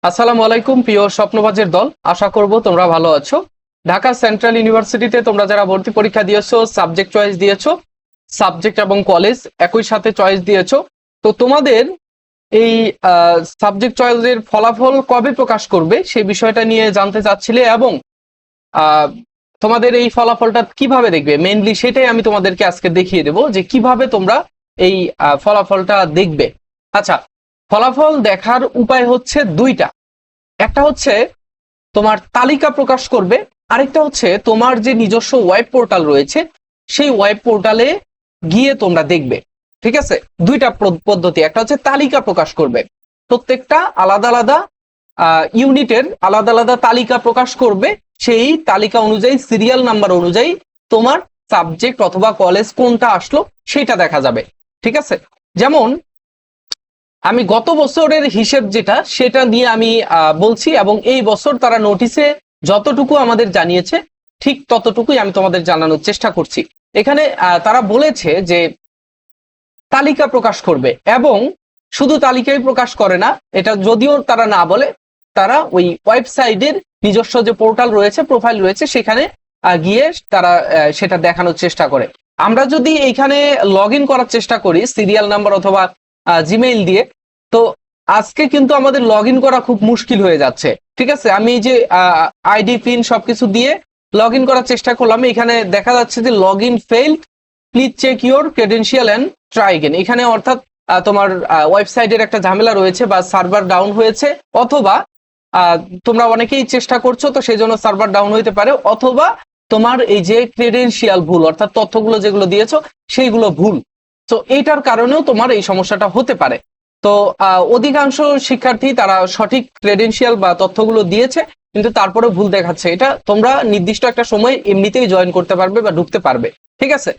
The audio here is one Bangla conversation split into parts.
আসসালামু আলাইকুম প্রিয় স্বপ্নবাজের দল, আশা করব তোমরা ভালো আছো। ঢাকা সেন্ট্রাল ইউনিভার্সিটিতে তোমরা যারা ভর্তি পরীক্ষা দিয়েছো, সাবজেক্ট চয়েস দিয়েছো, সাবজেক্ট এবং কলেজ একই সাথে চয়েস দিয়েছো। তো তোমাদের এই সাবজেক্ট চয়েসের ফলাফল কবে প্রকাশ করবে সেই বিষয়টা নিয়ে জানতে চাচ্ছিলে, এবং আহ, তোমাদের এই ফলাফলটা কিভাবে দেখবে মেইনলি সেটাই আমি তোমাদেরকে আজকে দেখিয়ে দেবো যে কিভাবে তোমরা এই ফলাফলটা দেখবে। আচ্ছা, ফলাফল দেখার উপায় হচ্ছে দুইটা। একটা হচ্ছে তোমার তালিকা প্রকাশ করবে, আরেকটা হচ্ছে তোমার যে নিজস্ব ওয়েব পোর্টাল রয়েছে সেই ওয়েব পোর্টালে গিয়ে তোমরা দেখবে। ঠিক আছে, দুইটা পদ্ধতি। একটা হচ্ছে তালিকা প্রকাশ করবে, প্রত্যেকটা আলাদা আলাদা ইউনিটের আলাদা আলাদা তালিকা প্রকাশ করবে। সেই তালিকা অনুযায়ী সিরিয়াল নাম্বার অনুযায়ী তোমার সাবজেক্ট অথবা কলেজ কোনটা আসলো সেটা দেখা যাবে। ঠিক আছে, যেমন আমি গত বছরের হিসেব যেটা সেটা নিয়ে আমি বলছি, এবং এই বছর তারা নোটিশে যতটুকু আমাদের জানিয়েছে ঠিক ততটুকুই আমি তোমাদের জানানোর চেষ্টা করছি। এখানে তারা বলেছে যে তালিকা প্রকাশ করবে, এবং শুধু তালিকাই প্রকাশ করে না, এটা যদিও তারা না বলে, তারা ওই ওয়েবসাইটের নিজস্ব যে পোর্টাল রয়েছে, প্রোফাইল রয়েছে, সেখানে গিয়ে তারা সেটা দেখানোর চেষ্টা করে। আমরা যদি এইখানে লগ ইন করার চেষ্টা করি সিরিয়াল নাম্বার অথবা জিমেইল দিয়ে, তো আজকে কিন্তু আমাদের লগ ইন করা খুব মুশকিল হয়ে যাচ্ছে। ঠিক আছে, আমি এই যে আইডি পিন সবকিছু দিয়ে লগ ইন করার চেষ্টা করলাম, এখানে দেখা যাচ্ছে যে log in failed, please check your credential and try again. এখানে অর্থাৎ তোমার ওয়েবসাইটের একটা ঝামেলা রয়েছে বা সার্ভার ডাউন হয়েছে, অথবা তোমরা অনেকেই চেষ্টা করছো তো সেই জন্য সার্ভার ডাউন হইতে পারে, অথবা তোমার এই যে ক্রেডেনশিয়াল ভুল, অর্থাৎ তথ্যগুলো যেগুলো দিয়েছো সেইগুলো ভুল। তো এইটার কারণেও তোমার এই সমস্যাটা হতে পারে। তো অধিকাংশ শিক্ষার্থী তারা সঠিক ক্রেডেনশিয়াল বা তথ্যগুলো দিয়েছে, কিন্তু তারপরে ভুল দেখাচ্ছে। এটা তোমরা নির্দিষ্ট একটা সময় এমনিতেই জয়েন করতে পারবে বা ঢুকতে পারবে। ঠিক আছে,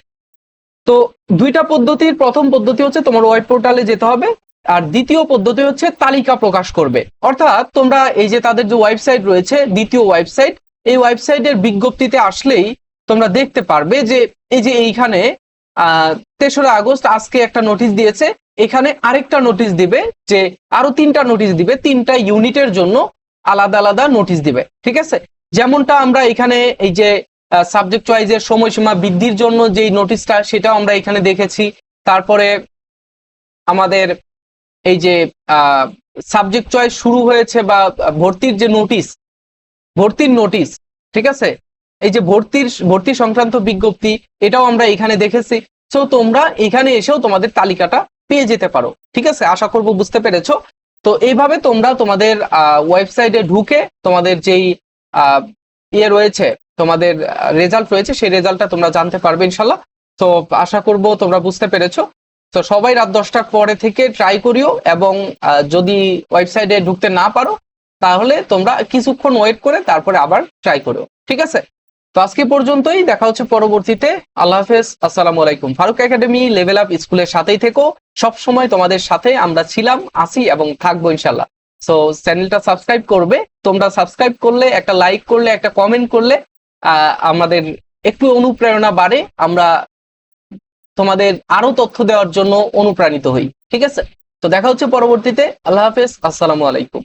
তো দুইটা পদ্ধতির, প্রথম পদ্ধতি হচ্ছে তোমার ওয়েব পোর্টালে যেতে হবে, আর দ্বিতীয় পদ্ধতি হচ্ছে তালিকা প্রকাশ করবে। অর্থাৎ তোমরা এই যে তাদের যে ওয়েবসাইট রয়েছে, দ্বিতীয় ওয়েবসাইট, এই ওয়েবসাইটের বিজ্ঞপ্তিতে আসলেই তোমরা দেখতে পারবে যে এই যে এইখানে ৩রা আগস্ট আজকে একটা নোটিশ দিয়েছে, এখানে আরেকটা নোটিশ দিবে, যে আরো 3টা নোটিশ দিবে, 3টা ইউনিটের জন্য আলাদা আলাদা নোটিশ দিবে। ঠিক আছে, যেমনটা আমরা এখানে এই যে সাবজেক্ট চয়েসের সময়সীমা বৃদ্ধির জন্য যে নোটিশটা, সেটাও আমরা এখানে দেখেছি। তারপরে আমাদের এই যে সাবজেক্ট চয়েস শুরু হয়েছে বা ভর্তির যে নোটিশ, ভর্তির নোটিশ, ঠিক আছে, এই যে ভর্তি সংক্রান্ত বিজ্ঞপ্তি, এটাও আমরা এখানে দেখেছি। তো তোমরা এখানে এসেও তোমাদের তালিকাটা পেয়ে যেতে পারো। ঠিক আছে, আশা করব বুঝতে পেরেছো। তো এইভাবে তোমরা তোমাদের ওয়েবসাইটে ঢুকে তোমাদের যেই ইয়ে রয়েছে, তোমাদের রেজাল্ট রয়েছে, সেই রেজাল্টটা তোমরা জানতে পারবে ইনশাল্লাহ। তো আশা করব তোমরা বুঝতে পেরেছো। তো সবাই রাত 10টার পরে থেকে ট্রাই করিও, এবং যদি ওয়েবসাইটে ঢুকতে না পারো তাহলে তোমরা কিছুক্ষণ ওয়েট করে তারপরে আবার ট্রাই করো। ঠিক আছে, তো আজকে পর্যন্তই, দেখা হচ্ছে পরবর্তীতে। আল্লাহ হাফেজ, আসসালামু আলাইকুম। ফারুক একাডেমি লেভেল আপ স্কুলের সাথেই থেকো, সব সময় তোমাদের সাথে আমরা ছিলাম, আছি এবং থাকবো ইনশাল্লাহ। সো চ্যানেলটা সাবস্ক্রাইব করবে, তোমরা সাবস্ক্রাইব করলে, একটা লাইক করলে, একটা কমেন্ট করলে আমাদের একটু অনুপ্রেরণা বাড়ে, আমরা তোমাদের আরো তথ্য দেওয়ার জন্য অনুপ্রাণিত হই। ঠিক আছে, তো দেখা হচ্ছে পরবর্তীতে। আল্লাহ হাফেজ, আসসালামু আলাইকুম।